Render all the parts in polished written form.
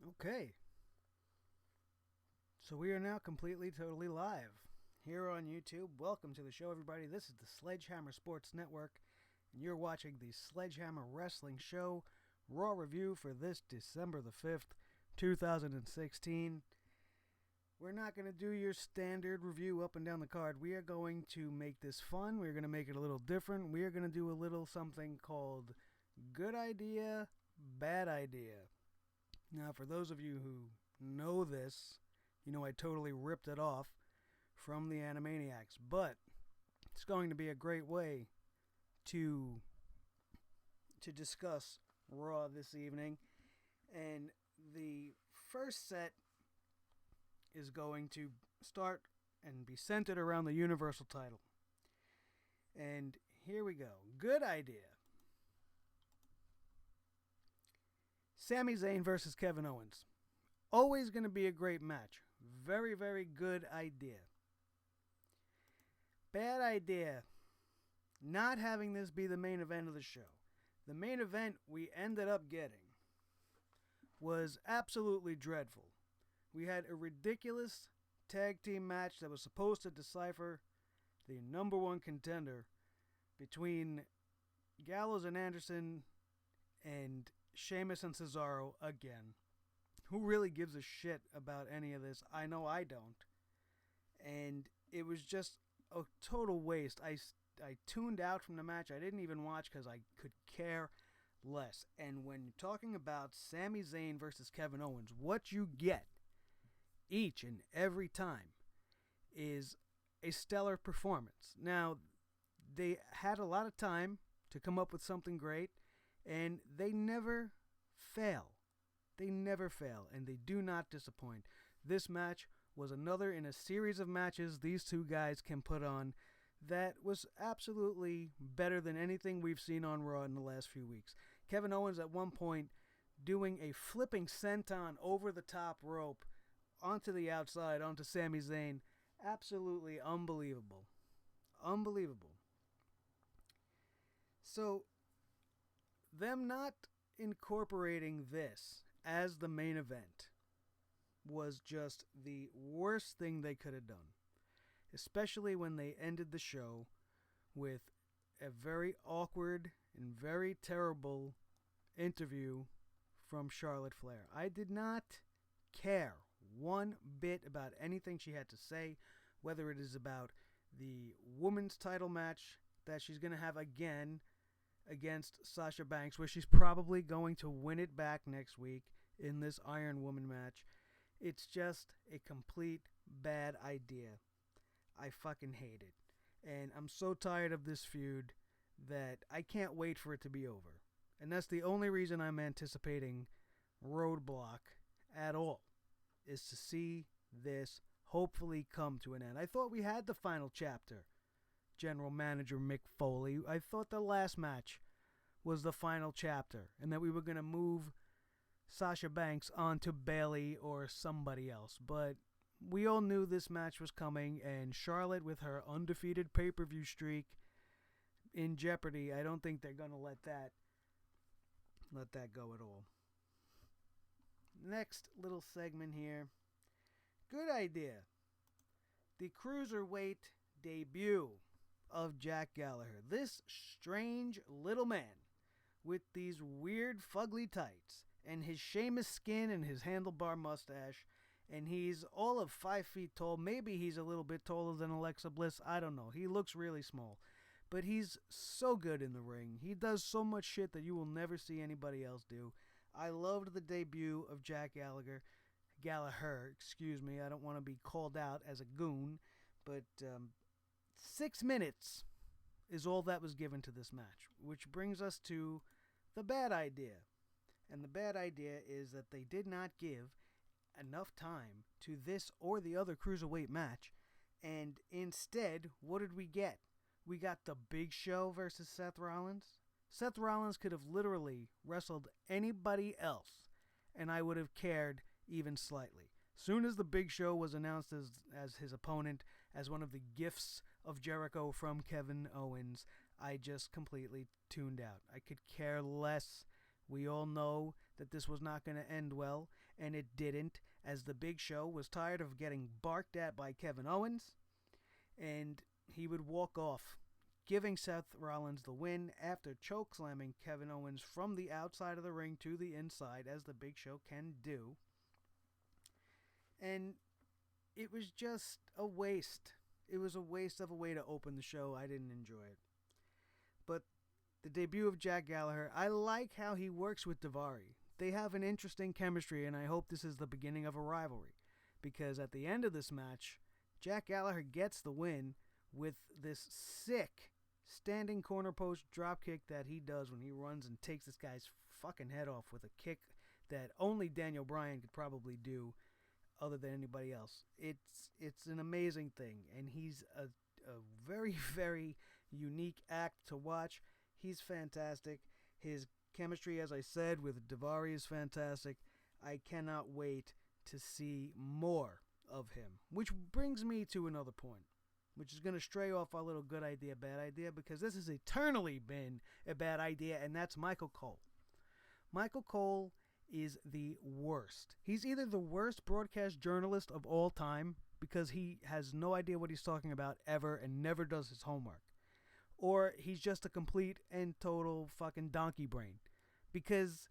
Okay, so we are now completely, totally live here on YouTube. Welcome to the show, everybody. This is the SledgeHammer Sports Network, and you're watching the SledgeHammer Wrestling Show Raw review for this December the 5th, 2016. We're not going to do your standard review up and down the card. We are going to make this fun. We're going to make it a little different. We are going to do a little something called Good Idea, Bad Idea. Now, for those of you who know this, you know I totally ripped it off from the Animaniacs, but it's going to be a great way to discuss Raw this evening. And the first set is going to start and be centered around the Universal title. And here we go. Good idea. Sami Zayn versus Kevin Owens. Always going to be a great match. Very, very good idea. Bad idea. Not having this be the main event of the show. The main event we ended up getting was absolutely dreadful. We had a ridiculous tag team match that was supposed to decipher the number one contender between Gallows and Anderson and Sheamus and Cesaro again. Who really gives a shit about any of this? I know I don't. And it was just a total waste. I tuned out from the match. I didn't even watch because I could care less. And when you're talking about Sami Zayn versus Kevin Owens, what you get each and every time is a stellar performance. Now, they had a lot of time to come up with something great, and they never fail. They never fail, and they do not disappoint. This match was another in a series of matches these two guys can put on that was absolutely better than anything we've seen on Raw in the last few weeks. Kevin Owens at one point doing a flipping senton over the top rope onto the outside, onto Sami Zayn. Absolutely unbelievable. Unbelievable. So, them not incorporating this as the main event was just the worst thing they could have done. Especially when they ended the show with a very awkward and very terrible interview from Charlotte Flair. I did not care one bit about anything she had to say, whether it is about the women's title match that she's going to have again against Sasha Banks, where she's probably going to win it back next week in this Iron Woman match. It's just a complete bad idea. I fucking hate it. And I'm so tired of this feud that I can't wait for it to be over. And that's the only reason I'm anticipating Roadblock at all, is to see this hopefully come to an end. I thought we had the final chapter. General Manager Mick Foley. I thought the last match was the final chapter, and that we were going to move Sasha Banks onto Bayley or somebody else. But we all knew this match was coming, and Charlotte, with her undefeated pay-per-view streak in jeopardy, I don't think they're going to let that go at all. Next little segment here. Good idea. The Cruiserweight debut of Jack Gallagher. This strange little man with these weird fugly tights and his Sheamus skin and his handlebar mustache, and he's all of 5 feet tall. Maybe he's a little bit taller than Alexa Bliss. I don't know. He looks really small, but he's so good in the ring. He does so much shit that you will never see anybody else do. I loved the debut of Jack Gallagher. Excuse me. I don't want to be called out as a goon, but 6 minutes is all that was given to this match, which brings us to the bad idea. And the bad idea is that they did not give enough time to this or the other Cruiserweight match, and instead, what did we get? We got the Big Show versus Seth Rollins. Seth Rollins could have literally wrestled anybody else, and I would have cared even slightly. Soon as the Big Show was announced as his opponent, as one of the gifts of Jericho from Kevin Owens, I just completely tuned out. I could care less. We all know that this was not going to end well. and it didn't, as the Big Show was tired of getting barked at by Kevin Owens, and he would walk off, giving Seth Rollins the win after chokeslamming Kevin Owens from the outside of the ring to the inside, as the Big Show can do. And it was just a waste. It was a waste of a way to open the show. I didn't enjoy it. But the debut of Jack Gallagher, I like how he works with Daivari. They have an interesting chemistry, and I hope this is the beginning of a rivalry. Because at the end of this match, Jack Gallagher gets the win with this sick standing corner post dropkick that he does when he runs and takes this guy's fucking head off with a kick that only Daniel Bryan could probably do other than anybody else. It's an amazing thing, and he's a very, very unique act to watch. He's fantastic. His chemistry, as I said, with Daivari is fantastic. I cannot wait to see more of him. Which brings me to another point, which is going to stray off our little good idea, bad idea, because this has eternally been a bad idea, and that's Michael Cole. Michael Cole is the worst. He's either the worst broadcast journalist of all time, because he has no idea what he's talking about ever and never does his homework, or he's just a complete and total fucking donkey brain. Because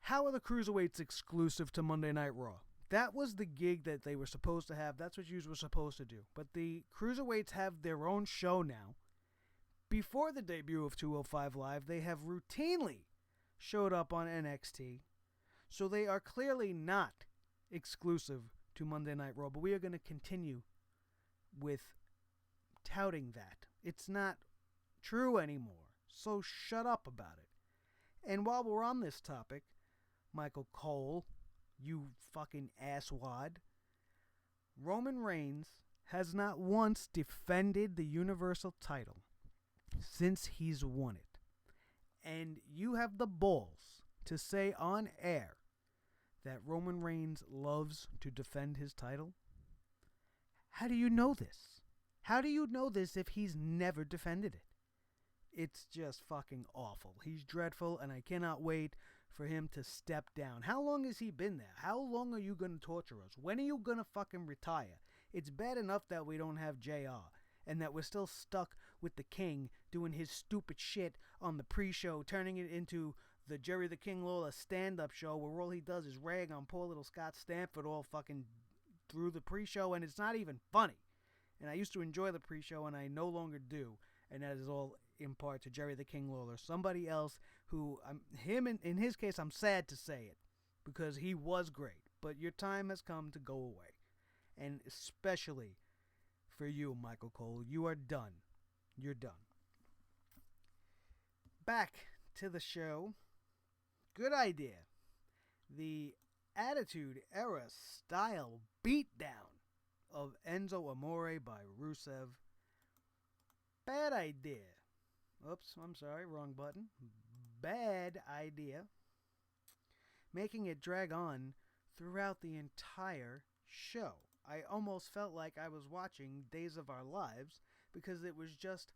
how are the Cruiserweights exclusive to Monday Night Raw? That was the gig that they were supposed to have. That's what you were supposed to do. But the Cruiserweights have their own show now. Before the debut of 205 Live, they have routinely showed up on NXT. So they are clearly not exclusive to Monday Night Raw. But we are going to continue with touting that. It's not true anymore. So shut up about it. And while we're on this topic, Michael Cole, you fucking asswad, Roman Reigns has not once defended the Universal title since he's won it. And you have the balls to say on air that Roman Reigns loves to defend his title? How do you know this? How do you know this if he's never defended it? It's just fucking awful. He's dreadful, and I cannot wait for him to step down. How long has he been there? How long are you going to torture us? When are you going to fucking retire? It's bad enough that we don't have JR, and that we're still stuck with the King doing his stupid shit on the pre-show, turning it into the Jerry the King Lawler stand-up show where all he does is rag on poor little Scott Stanford all fucking through the pre-show, and it's not even funny. And I used to enjoy the pre-show, and I no longer do, and that is all in part to Jerry the King Lawler, somebody else who, in his case, I'm sad to say it, because he was great, but your time has come to go away, and especially for you, Michael Cole, you are done. You're done. Back to the show. Good idea. The Attitude Era style beatdown of Enzo Amore by Rusev. Bad idea. Oops, I'm sorry, wrong button. Bad idea. Making it drag on throughout the entire show. I almost felt like I was watching Days of Our Lives because it was just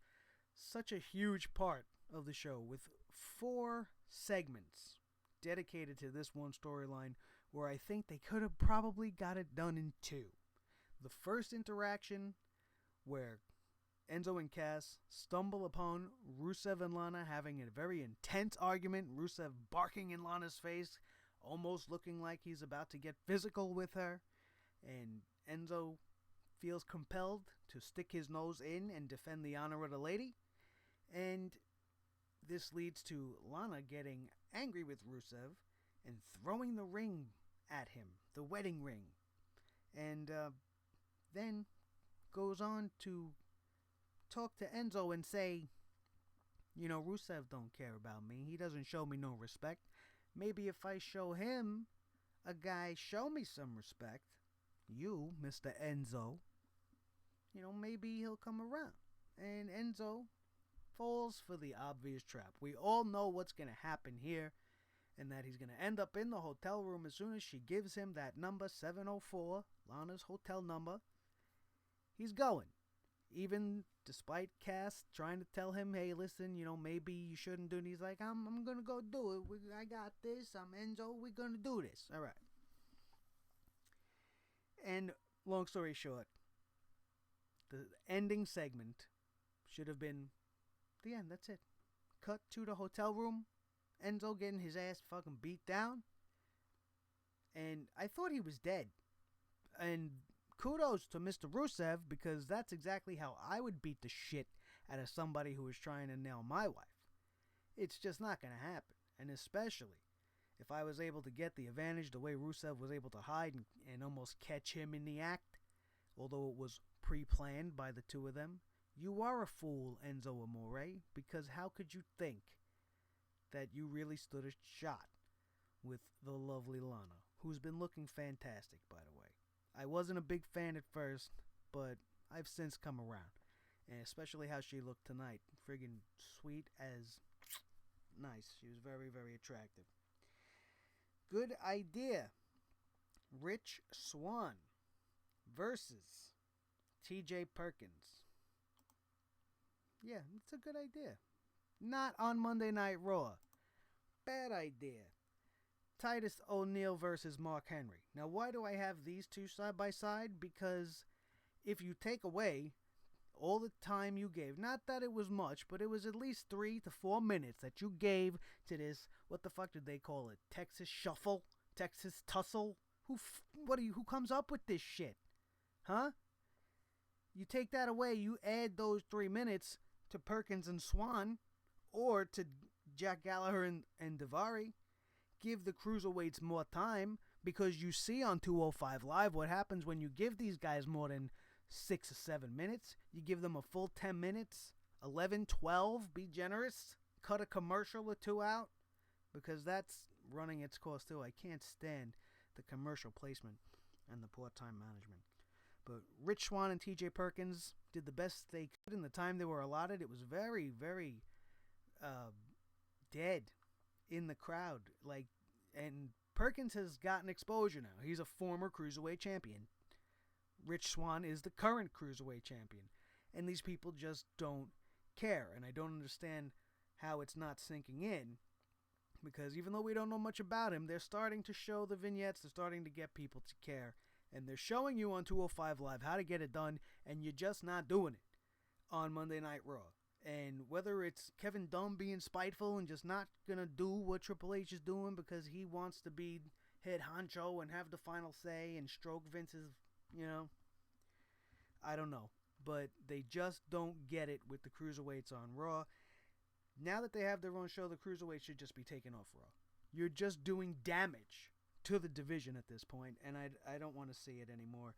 such a huge part of the show with 4 segments dedicated to this one storyline where I think they could have probably got it done in 2. The first interaction where Enzo and Cass stumble upon Rusev and Lana having a very intense argument, Rusev barking in Lana's face, almost looking like he's about to get physical with her, and Enzo feels compelled to stick his nose in and defend the honor of the lady, and this leads to Lana getting angry with Rusev and throwing the ring at him, the wedding ring, and then goes on to talk to Enzo and say, you know, Rusev don't care about me. He doesn't show me no respect. Maybe if I show him, a guy show me some respect, you, Mr. Enzo, you know, maybe he'll come around. And Enzo falls for the obvious trap. We all know what's going to happen here, and that he's going to end up in the hotel room as soon as she gives him that number 704, Lana's hotel number. He's going. Even despite Cass trying to tell him, hey, listen, you know, maybe you shouldn't do it. He's like, I'm going to go do it. I got this. I'm Enzo. We're going to do this. All right. And long story short, the ending segment should have been the end. That's it. Cut to the hotel room. Enzo getting his ass fucking beat down. And I thought he was dead. And kudos to Mr. Rusev, because that's exactly how I would beat the shit out of somebody who was trying to nail my wife. It's just not going to happen. And especially if I was able to get the advantage the way Rusev was able to hide and almost catch him in the act, although it was pre-planned by the two of them. You are a fool, Enzo Amore, because how could you think that you really stood a shot with the lovely Lana, who's been looking fantastic, by the way. I wasn't a big fan at first, but I've since come around. And especially how she looked tonight. Friggin' sweet as nice. She was very, very attractive. Good idea. Rich Swann versus TJ Perkins. Yeah, it's a good idea. Not on Monday Night Raw. Bad idea. Titus O'Neil versus Mark Henry. Now, why do I have these two side by side? Because if you take away all the time you gave, not that it was much, but it was at least 3 to 4 minutes that you gave to this, what the fuck did they call it? Texas Shuffle? Texas Tussle? Who comes up with this shit? Huh? You take that away, you add those 3 minutes to Perkins and Swann, or to Jack Gallagher and Daivari. Give the cruiserweights more time, because you see on 205 Live what happens when you give these guys more than 6 or 7 minutes. You give them a full 10 minutes, 11, 12, be generous. Cut a commercial or two out, because that's running its course too. I can't stand the commercial placement and the poor time management. But Rich Swann and TJ Perkins did the best they could in the time they were allotted. It was very, very dead in the crowd. And Perkins has gotten exposure now. He's a former Cruiserweight champion. Rich Swann is the current Cruiserweight champion. And these people just don't care. And I don't understand how it's not sinking in. Because even though we don't know much about him, they're starting to show the vignettes. They're starting to get people to care. And they're showing you on 205 Live how to get it done. And you're just not doing it on Monday Night Raw. And whether it's Kevin Dunn being spiteful and just not going to do what Triple H is doing because he wants to be head honcho and have the final say and stroke Vince's, I don't know. But they just don't get it with the Cruiserweights on Raw. Now that they have their own show, the Cruiserweights should just be taken off Raw. You're just doing damage to the division at this point, and I don't want to see it anymore.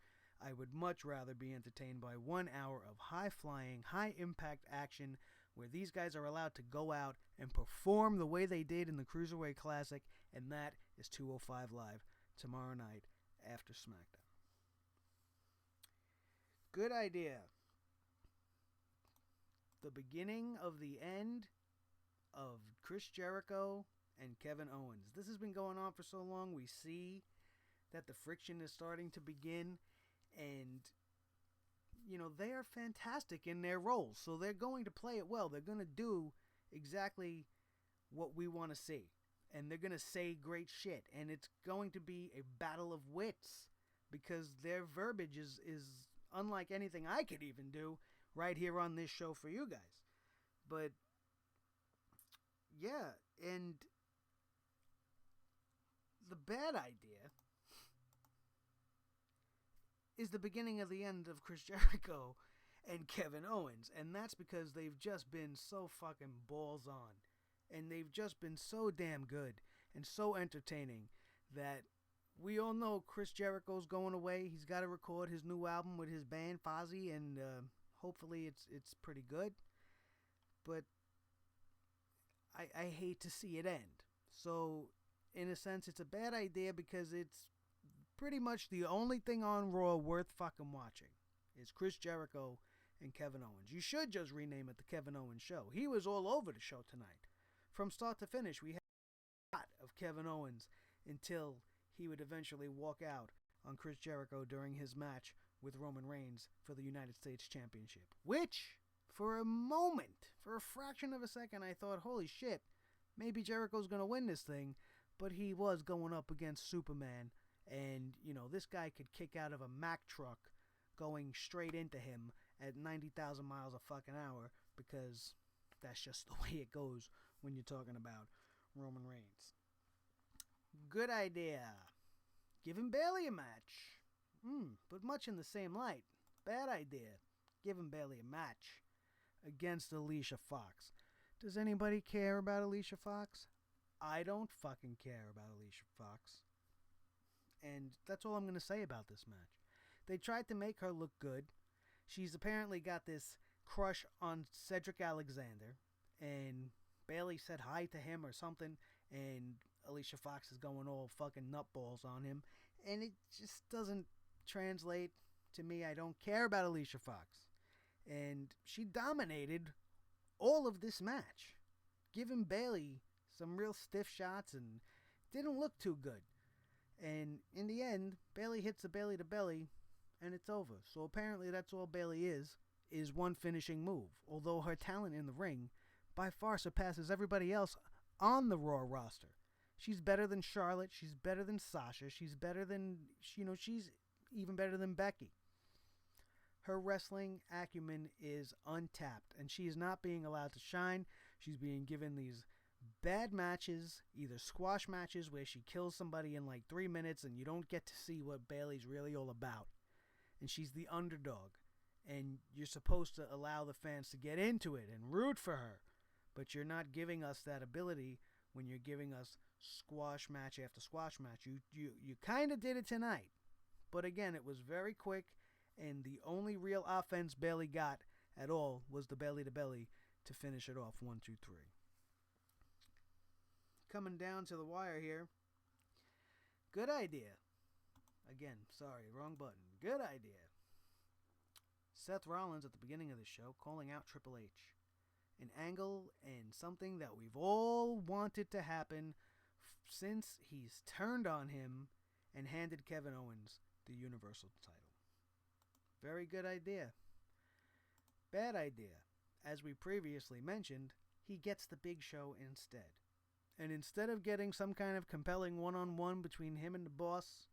I would much rather be entertained by 1 hour of high-flying, high-impact action where these guys are allowed to go out and perform the way they did in the Cruiserweight Classic, and that is 205 Live tomorrow night after SmackDown. Good idea. The beginning of the end of Chris Jericho and Kevin Owens. This has been going on for so long. We see that the friction is starting to begin. And, they are fantastic in their roles. So they're going to play it well. They're going to do exactly what we want to see. And they're going to say great shit. And it's going to be a battle of wits. Because their verbiage is unlike anything I could even do right here on this show for you guys. But, yeah. And the bad idea is the beginning of the end of Chris Jericho and Kevin Owens. And that's because they've just been so fucking balls on. And they've just been so damn good and so entertaining that we all know Chris Jericho's going away. He's got to record his new album with his band, Fozzy, and hopefully it's pretty good. But I hate to see it end. So, in a sense, it's a bad idea because it's pretty much the only thing on Raw worth fucking watching is Chris Jericho and Kevin Owens. You should just rename it the Kevin Owens Show. He was all over the show tonight. From start to finish, we had a lot of Kevin Owens until he would eventually walk out on Chris Jericho during his match with Roman Reigns for the United States Championship. Which, for a moment, for a fraction of a second, I thought, holy shit, maybe Jericho's going to win this thing. But he was going up against Superman. And, this guy could kick out of a Mack truck going straight into him at 90,000 miles a fucking hour, because that's just the way it goes when you're talking about Roman Reigns. Good idea. Giving Bayley a match. But much in the same light. Bad idea. Giving Bayley a match against Alicia Fox. Does anybody care about Alicia Fox? I don't fucking care about Alicia Fox. And that's all I'm going to say about this match. They tried to make her look good. She's apparently got this crush on Cedric Alexander. And Bayley said hi to him or something. And Alicia Fox is going all fucking nutballs on him. And it just doesn't translate to me. I don't care about Alicia Fox. And she dominated all of this match, giving Bayley some real stiff shots and didn't look too good. And in the end, Bayley hits a Bayley to belly and it's over. So apparently that's all Bayley is one finishing move. Although her talent in the ring by far surpasses everybody else on the Raw roster. She's better than Charlotte. She's better than Sasha. She's better than, she's even better than Becky. Her wrestling acumen is untapped, and she is not being allowed to shine. She's being given these bad matches, either squash matches where she kills somebody in like 3 minutes and you don't get to see what Bayley's really all about. And she's the underdog, and you're supposed to allow the fans to get into it and root for her. But you're not giving us that ability when you're giving us squash match after squash match. You kind of did it tonight. But again, it was very quick, and the only real offense Bayley got at all was the belly to belly to finish it off. 1, 2, 3. Coming down to the wire here. Good idea. Again, sorry, wrong button. Good idea. Seth Rollins at the beginning of the show calling out Triple H. An angle and something that we've all wanted to happen since he's turned on him and handed Kevin Owens the Universal title. Very good idea. Bad idea. As we previously mentioned, he gets the Big Show instead. And instead of getting some kind of compelling one-on-one between him and the boss,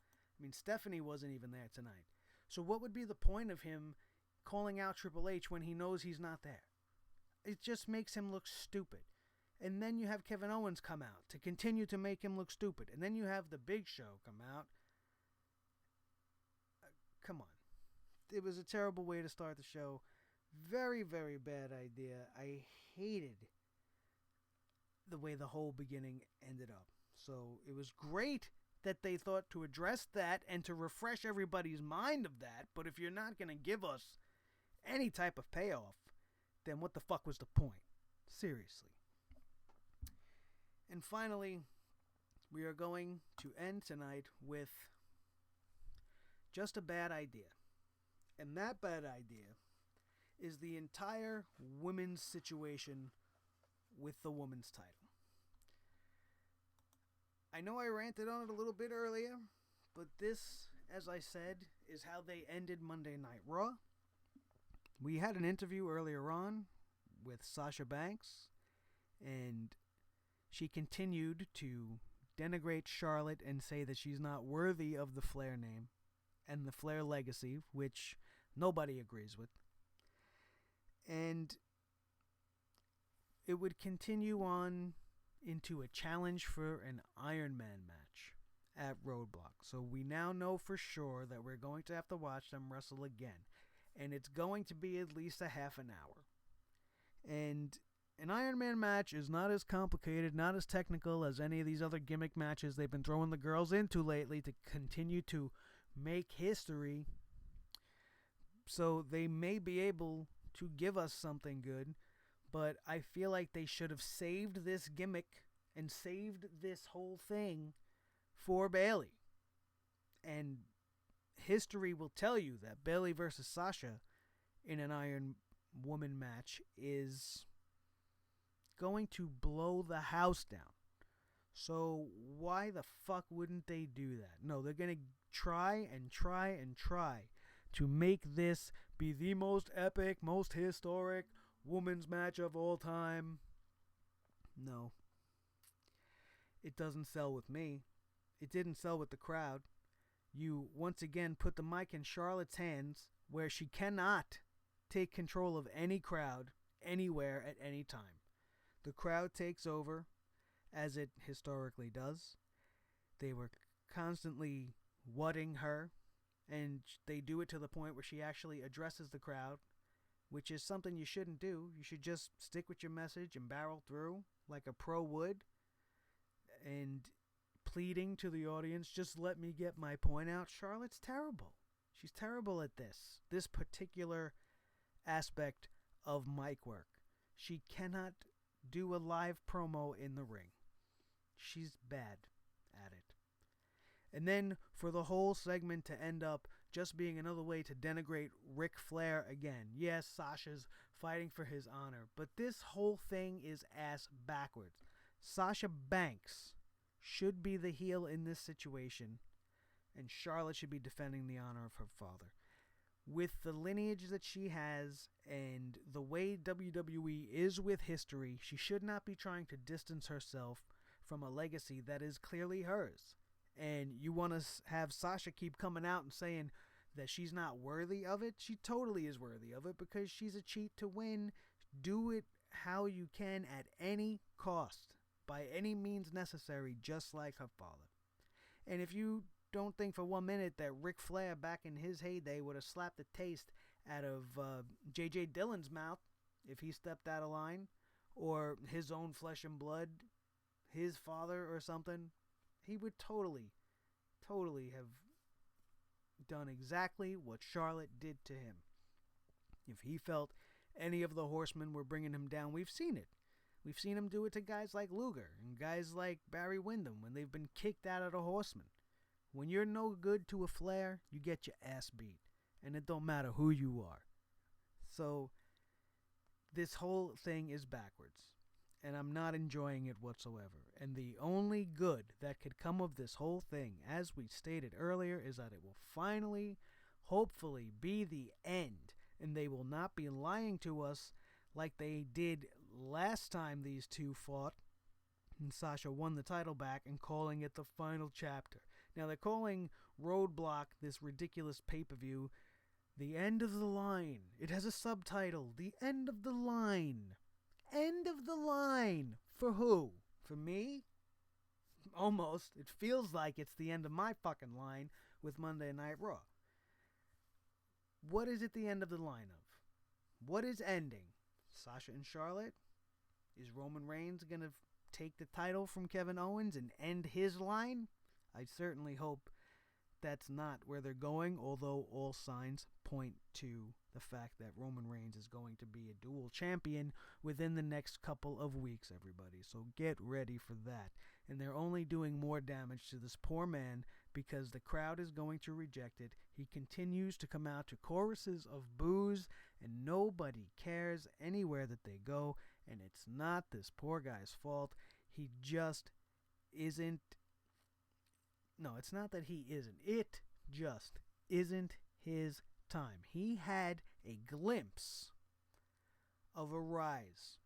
Stephanie wasn't even there tonight. So what would be the point of him calling out Triple H when he knows he's not there? It just makes him look stupid. And then you have Kevin Owens come out to continue to make him look stupid. And then you have the Big Show come out. Come on. It was a terrible way to start the show. Very, very bad idea. I hated the way the whole beginning ended up. So it was great that they thought to address that and to refresh everybody's mind of that. But if you're not going to give us any type of payoff, then what the fuck was the point? Seriously. And finally, we are going to end tonight with just a bad idea. And that bad idea is the entire women's situation with the women's title. I know I ranted on it a little bit earlier, but this, as I said, is how they ended Monday Night Raw. We had an interview earlier on with Sasha Banks, and she continued to denigrate Charlotte and say that she's not worthy of the Flair name and the Flair legacy, which nobody agrees with. And it would continue on into a challenge for an Iron Man match at Roadblock. So we now know for sure that we're going to have to watch them wrestle again. And it's going to be at least a half an hour. And an Iron Man match is not as complicated, not as technical as any of these other gimmick matches they've been throwing the girls into lately to continue to make history. So they may be able to give us something good, but I feel like they should have saved this gimmick and saved this whole thing for Bayley. And history will tell you that Bayley versus Sasha in an Iron Woman match is going to blow the house down. So why the fuck wouldn't they do that? No, they're going to try to make this be the most epic, most historic women's match of all time. No. It doesn't sell with me. It didn't sell with the crowd. You once again put the mic in Charlotte's hands where she cannot take control of any crowd, anywhere, at any time. The crowd takes over, as it historically does. They were constantly whatting her, and they do it to the point where she actually addresses the crowd, which is something you shouldn't do. You should just stick with your message and barrel through like a pro would, and pleading to the audience, just let me get my point out. Charlotte's terrible. She's terrible at this particular aspect of mic work. She cannot do a live promo in the ring. She's bad at it. And then for the whole segment to end up just being another way to denigrate Ric Flair again. Yes, Sasha's fighting for his honor, but this whole thing is ass backwards. Sasha Banks should be the heel in this situation, and Charlotte should be defending the honor of her father. With the lineage that she has and the way WWE is with history, she should not be trying to distance herself from a legacy that is clearly hers. And you want to have Sasha keep coming out and saying that she's not worthy of it? She totally is worthy of it because she's a cheat to win. Do it how you can at any cost, by any means necessary, just like her father. And if you don't think for 1 minute that Ric Flair back in his heyday would have slapped the taste out of J.J. Dillon's mouth if he stepped out of line, or his own flesh and blood, his father or something, he would totally have done exactly what Charlotte did to him. If he felt any of the horsemen were bringing him down, we've seen it. We've seen him do it to guys like Luger and guys like Barry Windham when they've been kicked out of the horsemen. When you're no good to a Flair, you get your ass beat. And it don't matter who you are. So, this whole thing is backwards. And I'm not enjoying it whatsoever. And the only good that could come of this whole thing, as we stated earlier, is that it will finally, hopefully, be the end. And they will not be lying to us like they did last time these two fought. And Sasha won the title back and calling it the final chapter. Now they're calling Roadblock, this ridiculous pay-per-view, the end of the line. It has a subtitle, the end of the line. End of the line. For who? For me? Almost. It feels like it's the end of my fucking line with Monday Night Raw. What is it the end of the line of? What is ending? Sasha and Charlotte? Is Roman Reigns going to take the title from Kevin Owens and end his line? I certainly hope that's not where they're going, although all signs point to the fact that Roman Reigns is going to be a dual champion within the next couple of weeks, everybody. So get ready for that. And they're only doing more damage to this poor man because the crowd is going to reject it. He continues to come out to choruses of boos, and nobody cares anywhere that they go. And it's not this poor guy's fault. He just isn't. No, it's not that he isn't. It just isn't his time. He had a glimpse of a rise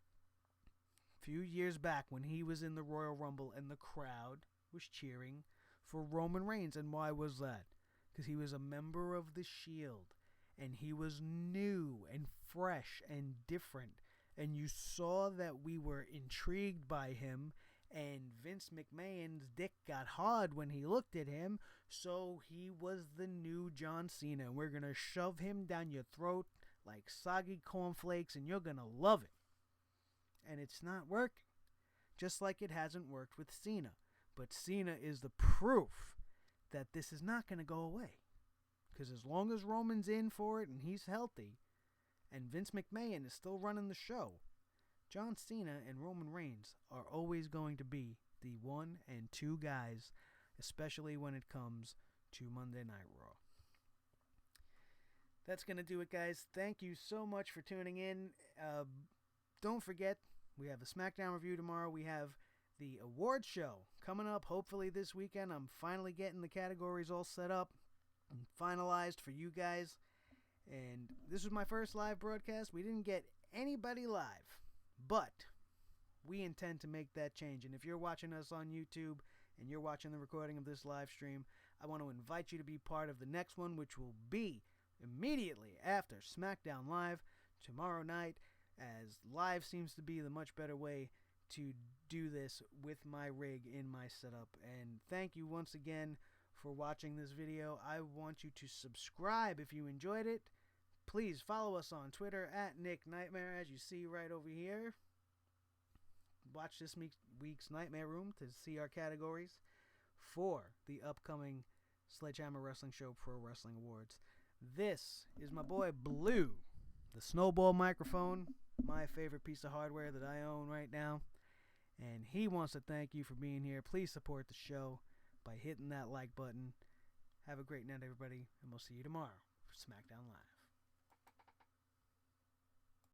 a few years back when he was in the Royal Rumble and the crowd was cheering for Roman Reigns. And why was that? Because he was a member of the Shield and he was new and fresh and different. And you saw that we were intrigued by him. And Vince McMahon's dick got hard when he looked at him, so he was the new John Cena. And we're going to shove him down your throat like soggy cornflakes, and you're going to love it. And it's not working, just like it hasn't worked with Cena. But Cena is the proof that this is not going to go away. Because as long as Roman's in for it and he's healthy, and Vince McMahon is still running the show, John Cena and Roman Reigns are always going to be the 1 and 2 guys, especially when it comes to Monday Night Raw. That's going to do it, guys. Thank you so much for tuning in. Don't forget, we have the SmackDown review tomorrow. We have the award show coming up hopefully this weekend. I'm finally getting the categories all set up and finalized for you guys. And this was my first live broadcast. We didn't get anybody live. But we intend to make that change. And if you're watching us on YouTube and you're watching the recording of this live stream, I want to invite you to be part of the next one, which will be immediately after SmackDown Live tomorrow night, as live seems to be the much better way to do this with my rig in my setup. And thank you once again for watching this video. I want you to subscribe if you enjoyed it. Please follow us on Twitter at Nick Nightmare, as you see right over here. Watch this week's Nightmare Room to see our categories for the upcoming SledgeHammer Wrestling Show Pro Wrestling Awards. This is my boy Blue, the Snowball microphone, my favorite piece of hardware that I own right now. And he wants to thank you for being here. Please support the show by hitting that like button. Have a great night, everybody, and we'll see you tomorrow for SmackDown Live.